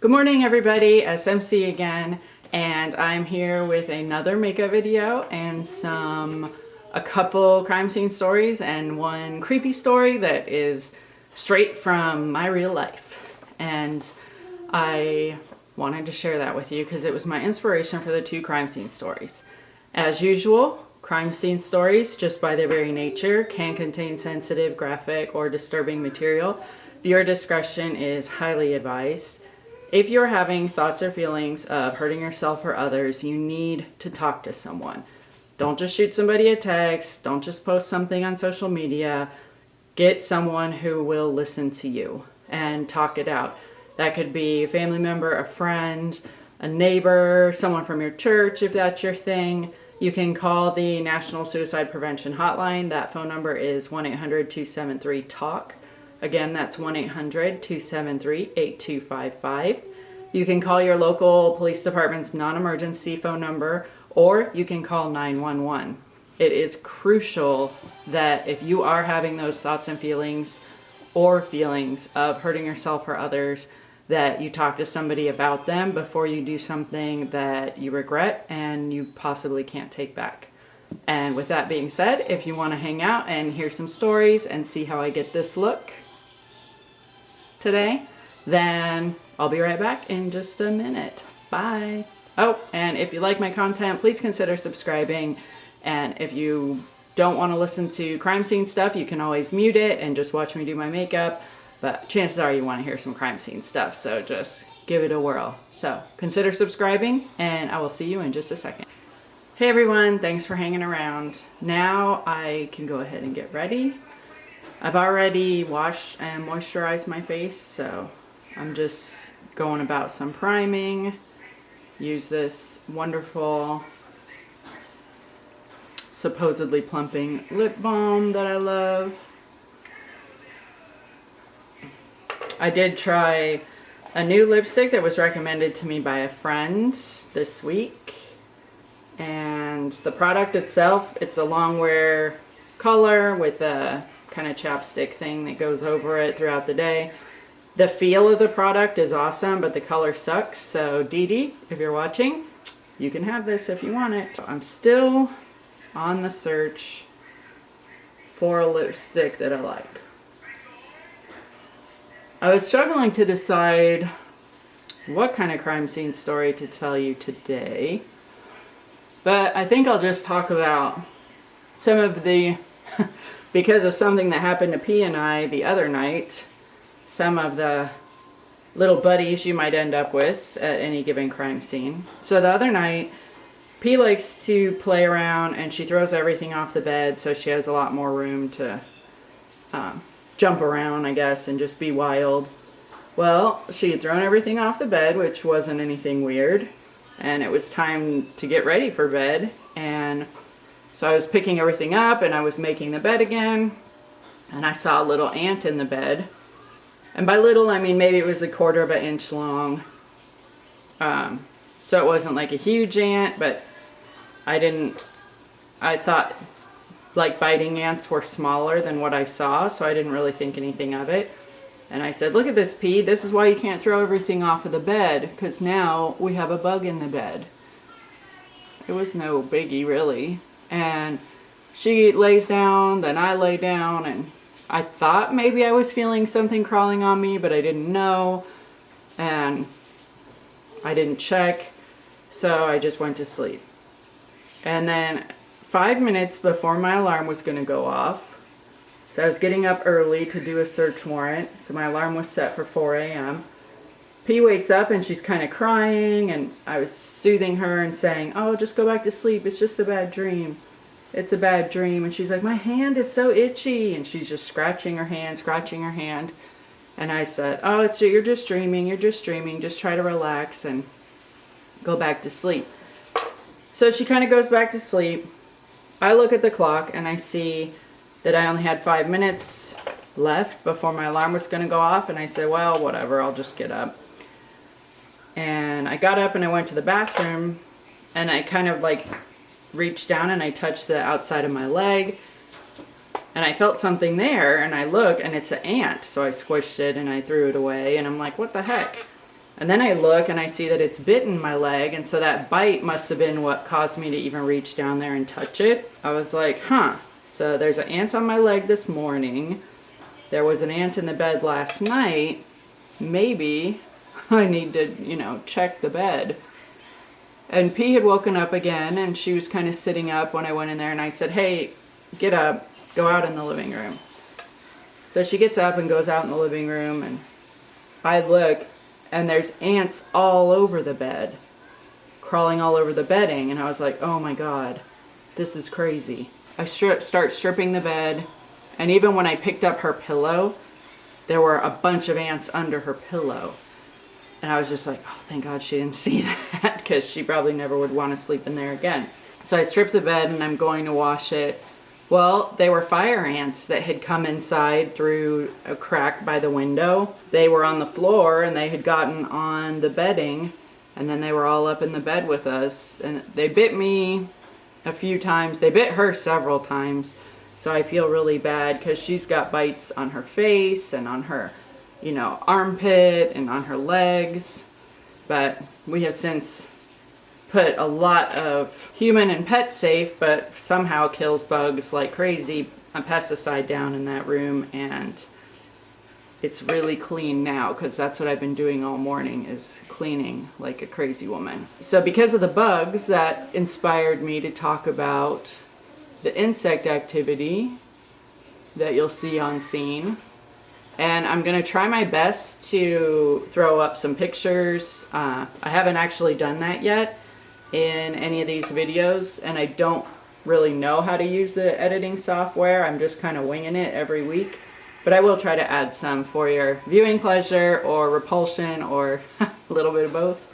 Good morning everybody, SMC again, and I'm here with another makeup video and a couple crime scene stories and one creepy story that is straight from my real life. And I wanted to share that with you because it was my inspiration for the two crime scene stories. As usual, crime scene stories, just by their very nature, can contain sensitive, graphic, or disturbing material. Viewer discretion is highly advised. If you're having thoughts or feelings of hurting yourself or others, you need to talk to someone. Don't just shoot somebody a text. Don't just post something on social media. Get someone who will listen to you and talk it out. That could be a family member, a friend, a neighbor, someone from your church if that's your thing. You can call the National Suicide Prevention Hotline. That phone number is 1-800-273-TALK. Again, that's 1-800-273-8255. You can call your local police department's non-emergency phone number, or you can call 911. It is crucial that if you are having those thoughts and feelings or feelings of hurting yourself or others, that you talk to somebody about them before you do something that you regret and you possibly can't take back. And with that being said, if you want to hang out and hear some stories and see how I get this look today, then I'll be right back in just a minute. Bye. Oh, and if you like my content, please consider subscribing. And if you don't want to listen to crime scene stuff, you can always mute it and just watch me do my makeup. But chances are you want to hear some crime scene stuff, so just give it a whirl. So consider subscribing, and I will see you in just a second. Hey everyone, thanks for hanging around. Now I can go ahead and get ready. I've already washed and moisturized my face, so I'm just going about some priming. Use this wonderful, supposedly plumping lip balm that I love. I did try a new lipstick that was recommended to me by a friend this week. And the product itself, it's a long wear color with a kind of chapstick thing that goes over it throughout the day. The feel of the product is awesome, but the color sucks. So Dee Dee, if you're watching, you can have this if you want it. I'm still on the search for a lipstick that I like. I was struggling to decide what kind of crime scene story to tell you today, but I think I'll just talk about some of the because of something that happened to P and I the other night, some of the little buddies you might end up with at any given crime scene. So the other night, P likes to play around and she throws everything off the bed, so she has a lot more room to jump around, I guess, and just be wild. Well, she had thrown everything off the bed, which wasn't anything weird, and it was time to get ready for bed. And so I was picking everything up and I was making the bed again, and I saw a little ant in the bed. And by little, I mean maybe it was 1/4 of an inch long. So it wasn't like a huge ant, but I thought like biting ants were smaller than what I saw, so I didn't really think anything of it. And I said, look at this, P, this is why you can't throw everything off of the bed, because now we have a bug in the bed. It was no biggie, really. And she lays down, then I lay down, and I thought maybe I was feeling something crawling on me, but I didn't know, and I didn't check, so I just went to sleep. And then 5 minutes before my alarm was going to go off, so I was getting up early to do a search warrant, so my alarm was set for 4 a.m. P wakes up and she's kind of crying, and I was soothing her and saying, oh, just go back to sleep, it's just a bad dream. It's a bad dream. And she's like, my hand is so itchy, and she's just scratching her hand. And I said, oh, you're just dreaming, just try to relax and go back to sleep. So she kind of goes back to sleep. I look at the clock and I see that I only had 5 minutes left before my alarm was going to go off, and I said, well, whatever, I'll just get up. And I got up and I went to the bathroom, and I kind of like reached down and I touched the outside of my leg, and I felt something there, and I look and it's an ant, so I squished it and I threw it away, and I'm like, what the heck? And then I look and I see that it's bitten my leg, and so that bite must have been what caused me to even reach down there and touch it. I was like, huh. So there's an ant on my leg this morning. There was an ant in the bed last night. Maybe I need to, you know, check the bed. And P had woken up again, and she was kind of sitting up when I went in there, and I said, hey, get up, go out in the living room. So she gets up and goes out in the living room, and I look, and there's ants all over the bed, crawling all over the bedding, and I was like, oh my God, this is crazy. I start stripping the bed, and even when I picked up her pillow, there were a bunch of ants under her pillow. And I was just like, oh, thank God she didn't see that, because she probably never would want to sleep in there again. So I stripped the bed, and I'm going to wash it. Well, they were fire ants that had come inside through a crack by the window. They were on the floor, and they had gotten on the bedding, and then they were all up in the bed with us. And they bit me a few times. They bit her several times. So I feel really bad because she's got bites on her face and on her, you know, armpit and on her legs. But we have since put a lot of human and pet safe, but somehow kills bugs like crazy, a pesticide down in that room, and it's really clean now because that's what I've been doing all morning, is cleaning like a crazy woman. So because of the bugs, that inspired me to talk about the insect activity that you'll see on scene. And I'm going to try my best to throw up some pictures. I haven't actually done that yet in any of these videos, and I don't really know how to use the editing software. I'm just kind of winging it every week. But I will try to add some for your viewing pleasure or repulsion, or a little bit of both.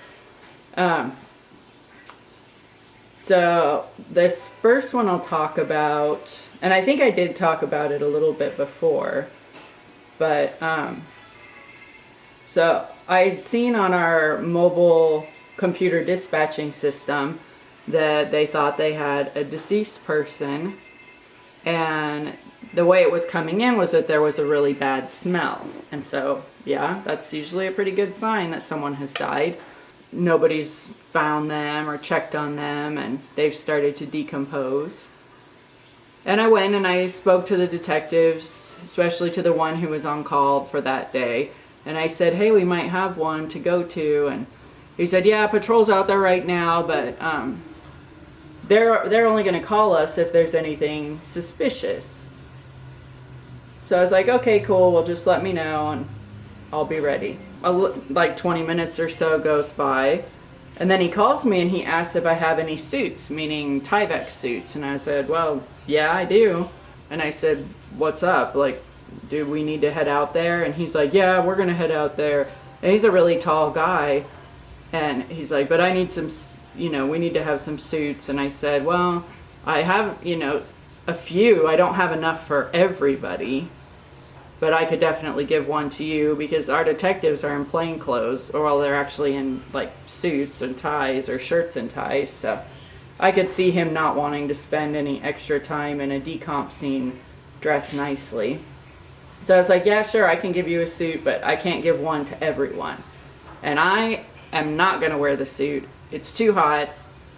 So this first one I'll talk about, and I think I did talk about it a little bit before, but so I'd seen on our mobile computer dispatching system that they thought they had a deceased person, and the way it was coming in was that there was a really bad smell. And so, yeah, that's usually a pretty good sign that someone has died. Nobody's found them or checked on them, and they've started to decompose. And I went and I spoke to the detectives, especially to the one who was on call for that day. And I said, hey, we might have one to go to. And he said, yeah, patrol's out there right now, but they're only going to call us if there's anything suspicious. So I was like, okay, cool, well, just let me know and I'll be ready. Like 20 minutes or so goes by, and then he calls me and he asks if I have any suits, meaning Tyvek suits. And I said, well, yeah, I do. And I said, what's up? Like, do we need to head out there? And he's like, yeah, we're going to head out there. And he's a really tall guy. And he's like, but I need some, you know, we need to have some suits. And I said, well, I have, you know, a few. I don't have enough for everybody, but I could definitely give one to you because our detectives are in plain clothes, or well, they're actually in like suits and ties or shirts and ties. So I could see him not wanting to spend any extra time in a decomp scene dressed nicely. So I was like, yeah, sure, I can give you a suit, but I can't give one to everyone. And I am not going to wear the suit. It's too hot.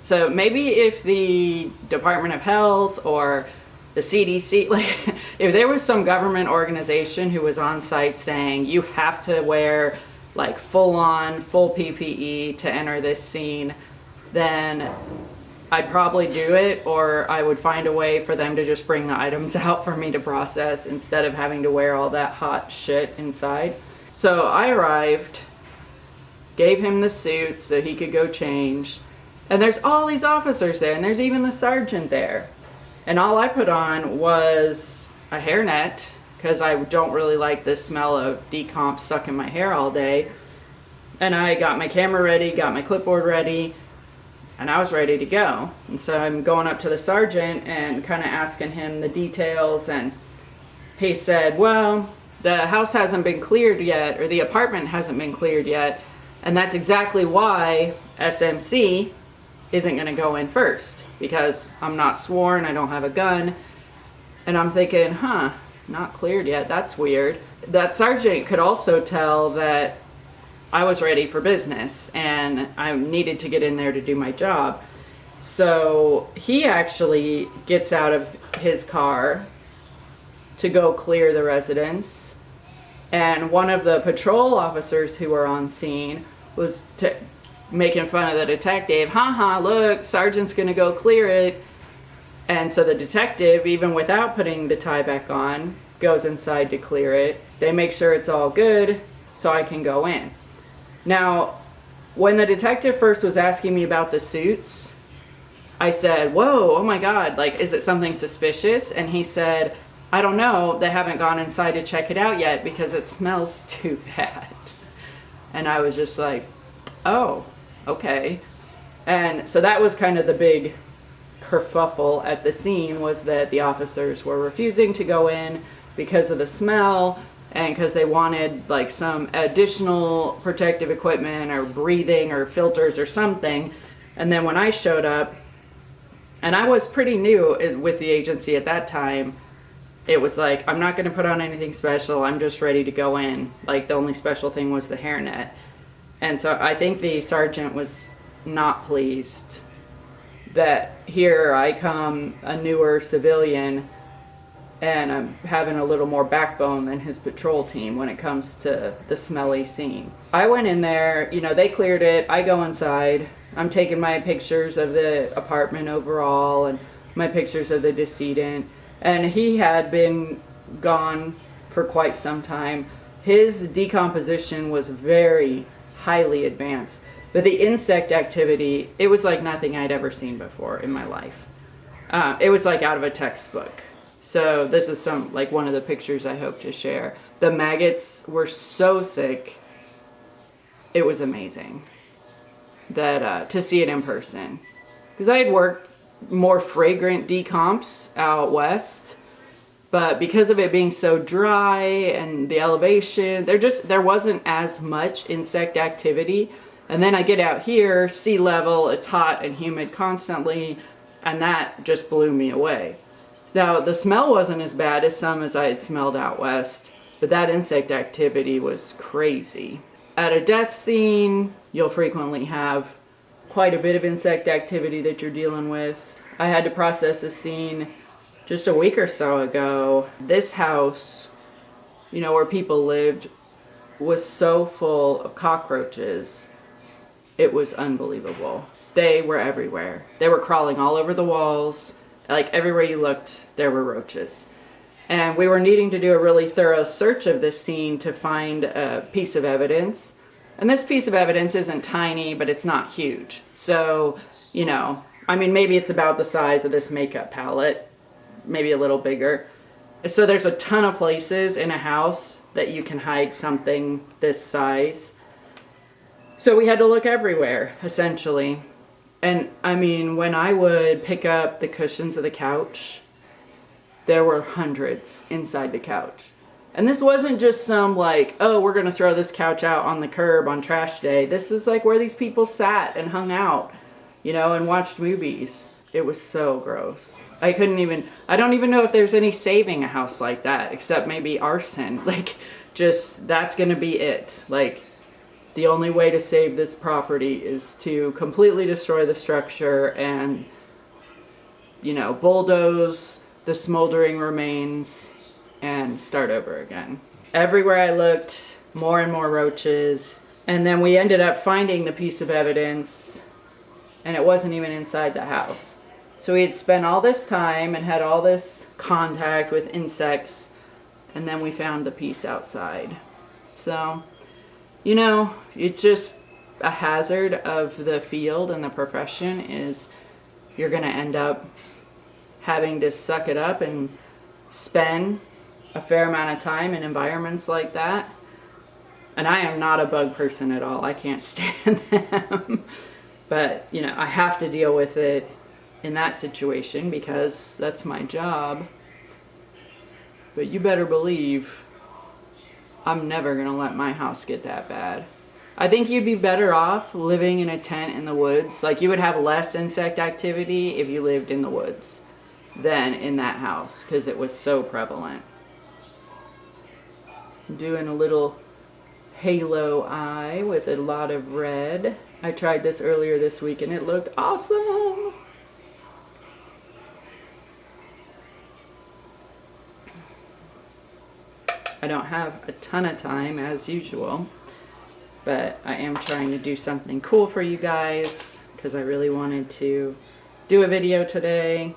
So maybe if the Department of Health or the CDC, like if there was some government organization who was on site saying you have to wear like full PPE to enter this scene, then I'd probably do it, or I would find a way for them to just bring the items out for me to process instead of having to wear all that hot shit inside. So I arrived, gave him the suit so he could go change, and there's all these officers there, and there's even the sergeant there. And all I put on was a hairnet, because I don't really like the smell of decomp stuck in my hair all day. And I got my camera ready, got my clipboard ready, and I was ready to go. And so I'm going up to the sergeant and kind of asking him the details, and he said, well, the house hasn't been cleared yet, or the apartment hasn't been cleared yet, and that's exactly why SMC isn't going to go in first, because I'm not sworn, I don't have a gun. And I'm thinking, not cleared yet, that's weird. That sergeant could also tell that I was ready for business and I needed to get in there to do my job. So he actually gets out of his car to go clear the residence. And one of the patrol officers who were on scene was making fun of the detective. Haha, look, sergeant's gonna go clear it. And so the detective, even without putting the tie back on, goes inside to clear it. They make sure it's all good so I can go in. Now, when the detective first was asking me about the suits, I said, whoa, oh my God, like, is it something suspicious? And he said, I don't know, they haven't gone inside to check it out yet because it smells too bad. And I was just like, oh, okay. And so that was kind of the big kerfuffle at the scene, was that the officers were refusing to go in because of the smell and because they wanted like some additional protective equipment or breathing or filters or something. And then when I showed up, and I was pretty new with the agency at that time, it was like, I'm not going to put on anything special. I'm just ready to go in. Like, the only special thing was the hairnet. And so I think the sergeant was not pleased that here I come, a newer civilian, and I'm having a little more backbone than his patrol team when it comes to the smelly scene. I went in there, you know, they cleared it. I go inside. I'm taking my pictures of the apartment overall and my pictures of the decedent. And he had been gone for quite some time. His decomposition was very highly advanced. But the insect activity, it was like nothing I'd ever seen before in my life. It was like out of a textbook. So this is one of the pictures I hope to share. The maggots were so thick, it was amazing that to see it in person. Because I had worked more fragrant decomps out west, but because of it being so dry and the elevation, there wasn't as much insect activity. And then I get out here, sea level, it's hot and humid constantly, and that just blew me away. Now, the smell wasn't as bad as some as I had smelled out west, but that insect activity was crazy. At a death scene, you'll frequently have quite a bit of insect activity that you're dealing with. I had to process a scene just a week or so ago. This house, you know, where people lived, was so full of cockroaches. It was unbelievable. They were everywhere. They were crawling all over the walls. Like, everywhere you looked, there were roaches. And we were needing to do a really thorough search of this scene to find a piece of evidence. And this piece of evidence isn't tiny, but it's not huge. So, you know, I mean, maybe it's about the size of this makeup palette, maybe a little bigger. So there's a ton of places in a house that you can hide something this size. So we had to look everywhere, essentially. And I mean, when I would pick up the cushions of the couch, there were hundreds inside the couch. And this wasn't just some like, oh, we're going to throw this couch out on the curb on trash day. This was like where these people sat and hung out, you know, and watched movies. It was so gross. I don't even know if there's any saving a house like that, except maybe arson. Like, just, that's going to be it. Like, the only way to save this property is to completely destroy the structure and, you know, bulldoze the smoldering remains and start over again. Everywhere I looked, more and more roaches. And then we ended up finding the piece of evidence, and it wasn't even inside the house. So we had spent all this time and had all this contact with insects, and then we found the piece outside. So, you know, it's just a hazard of the field and the profession is you're going to end up having to suck it up and spend a fair amount of time in environments like that. And I am not a bug person at all. I can't stand them. But, you know, I have to deal with it in that situation because that's my job. But you better believe I'm never going to let my house get that bad. I think you'd be better off living in a tent in the woods. Like, you would have less insect activity if you lived in the woods than in that house because it was so prevalent. I'm doing a little halo eye with a lot of red. I tried this earlier this week and it looked awesome. I don't have a ton of time as usual, but I am trying to do something cool for you guys because I really wanted to do a video today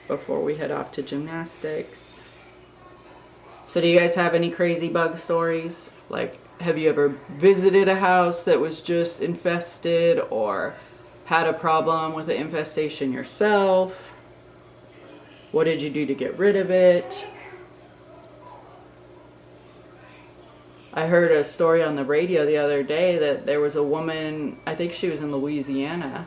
before we head off to gymnastics. So do you guys have any crazy bug stories? Like, have you ever visited a house that was just infested or had a problem with the infestation yourself? What did you do to get rid of it? I heard a story on the radio the other day that there was a woman, I think she was in Louisiana,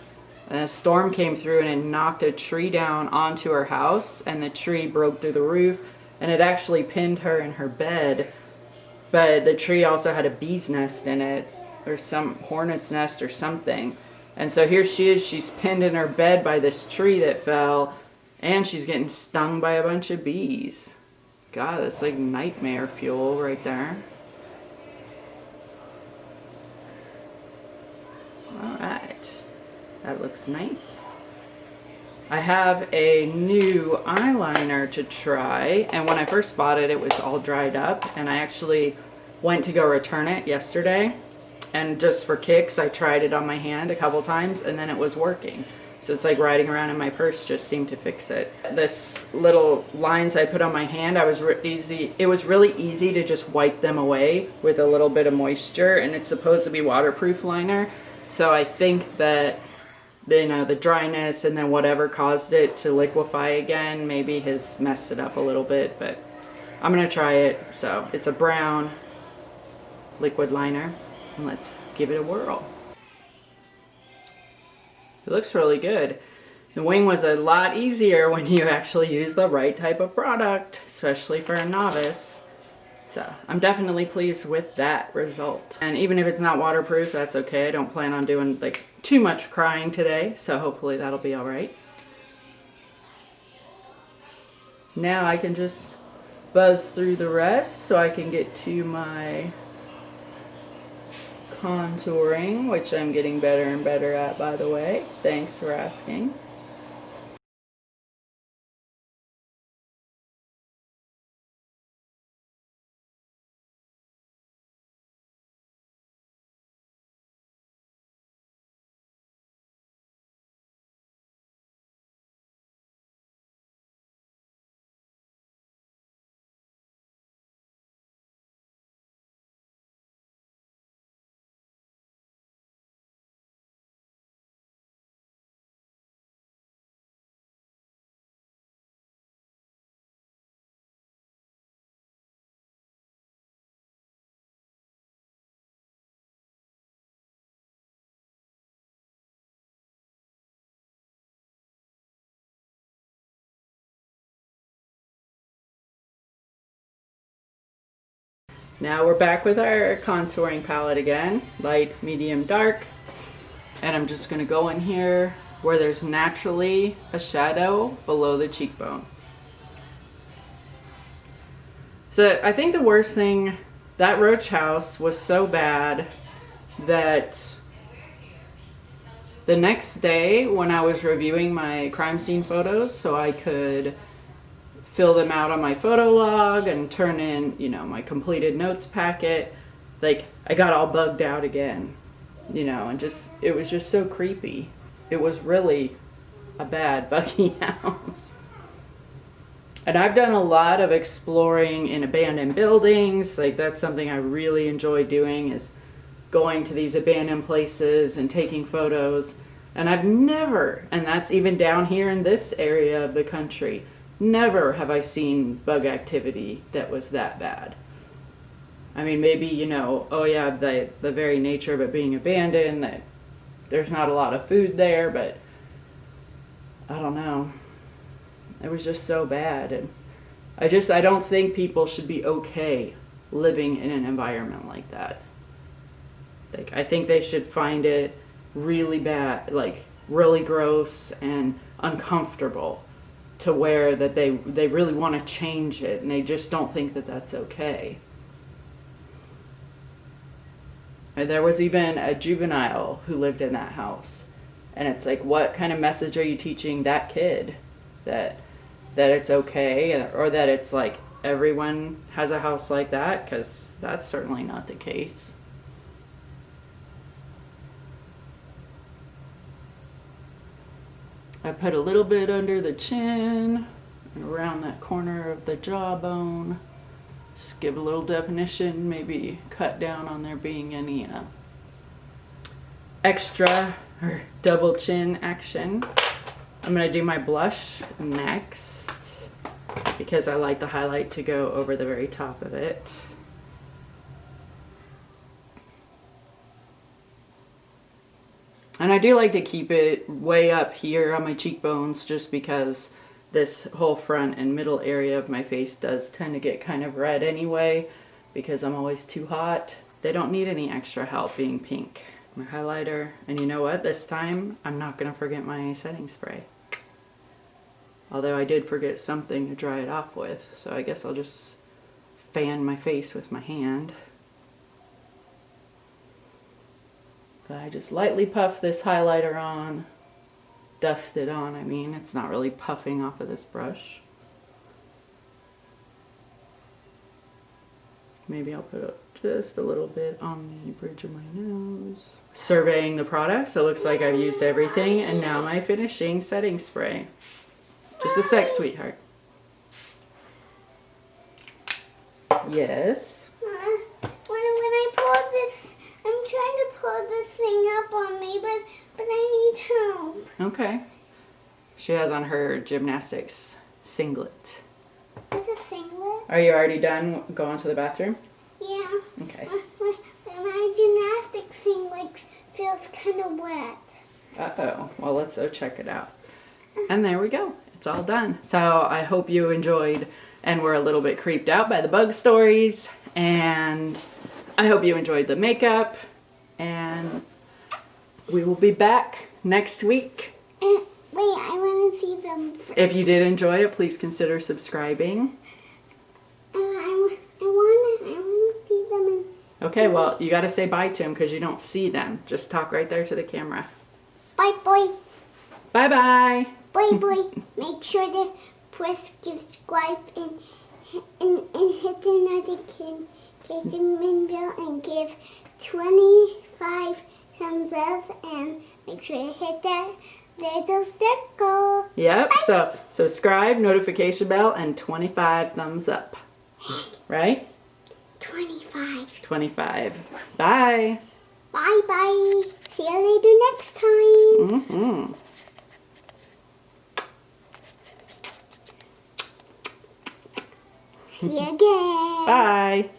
and a storm came through and it knocked a tree down onto her house, and the tree broke through the roof, and it actually pinned her in her bed. But the tree also had a bee's nest in it, or some hornet's nest or something. And so here she is, she's pinned in her bed by this tree that fell, and she's getting stung by a bunch of bees. God, that's like nightmare fuel right there. Alright, that looks nice. I have a new eyeliner to try, and when I first bought it, it was all dried up, and I actually went to go return it yesterday, and just for kicks, I tried it on my hand a couple times, and then it was working. So it's like riding around in my purse just seemed to fix it. This little lines I put on my hand, it was really easy to just wipe them away with a little bit of moisture, and it's supposed to be waterproof liner. So I think that, you know, the dryness and then whatever caused it to liquefy again maybe has messed it up a little bit, but I'm gonna try it. So it's a brown liquid liner, and let's give it a whirl. It looks really good. The wing was a lot easier when you actually use the right type of product, especially for a novice. So I'm definitely pleased with that result. And even if it's not waterproof, that's okay. I don't plan on doing like too much crying today, so hopefully that'll be all right. Now I can just buzz through the rest so I can get to my contouring, which I'm getting better and better at, by the way. Thanks for asking. Now we're back with our contouring palette again, light, medium, dark. And I'm just gonna go in here where there's naturally a shadow below the cheekbone. So I think the worst thing, that roach house was so bad that the next day when I was reviewing my crime scene photos so I could fill them out on my photo log and turn in, you know, my completed notes packet, like I got all bugged out again, you know, and just, it was just so creepy. It was really a bad buggy house. And I've done a lot of exploring in abandoned buildings. Like that's something I really enjoy doing, is going to these abandoned places and taking photos. And I've never, and that's even down here in this area of the country, never have I seen bug activity that was that bad. I mean, maybe, you know, oh yeah, the very nature of it being abandoned, that there's not a lot of food there, but I don't know. It was just so bad. And I don't think people should be okay living in an environment like that. Like, I think they should find it really bad, like really gross and uncomfortable, to where that they really want to change it, and they just don't think that that's okay. And there was even a juvenile who lived in that house. And it's like, what kind of message are you teaching that kid? That it's okay, or that it's like everyone has a house like that? Because that's certainly not the case. I put a little bit under the chin and around that corner of the jawbone. Just give a little definition, maybe cut down on there being any extra or double chin action. I'm going to do my blush next because I like the highlight to go over the very top of it. And I do like to keep it way up here on my cheekbones just because this whole front and middle area of my face does tend to get kind of red anyway because I'm always too hot. They don't need any extra help being pink. My highlighter, and you know what? This time I'm not going to forget my setting spray. Although I did forget something to dry it off with, so I guess I'll just fan my face with my hand. But I just lightly puff this highlighter on. Dust it on, I mean. It's not really puffing off of this brush. Maybe I'll put up just a little bit on the bridge of my nose. Surveying the products, it looks like I've used everything, and now my finishing setting spray. Just a sec, sweetheart. Yes? When I pull this, I'm trying to pull this thing up on me, but I need help. Okay. She has on her gymnastics singlet. What's a singlet? Are you already done going to the bathroom? Yeah. Okay. My gymnastics singlet feels kind of wet. Uh-oh. Well, let's go check it out. And there we go. It's all done. So I hope you enjoyed and were a little bit creeped out by the bug stories. And I hope you enjoyed the makeup. And we will be back next week. Wait, I want to see them. If you did enjoy it, please consider subscribing. I want to see them. Okay, well, you got to say bye to them because you don't see them. Just talk right there to the camera. Bye, boy. Bye-bye. Bye, boy. Make sure to press subscribe and hit the notification bell and give 25 thumbs up and make sure to hit that little circle. Yep, so subscribe, notification bell, and 25 thumbs up. Right? 25. 25. Bye. Bye-bye. See you later next time. Mm-hmm. See you again. Bye.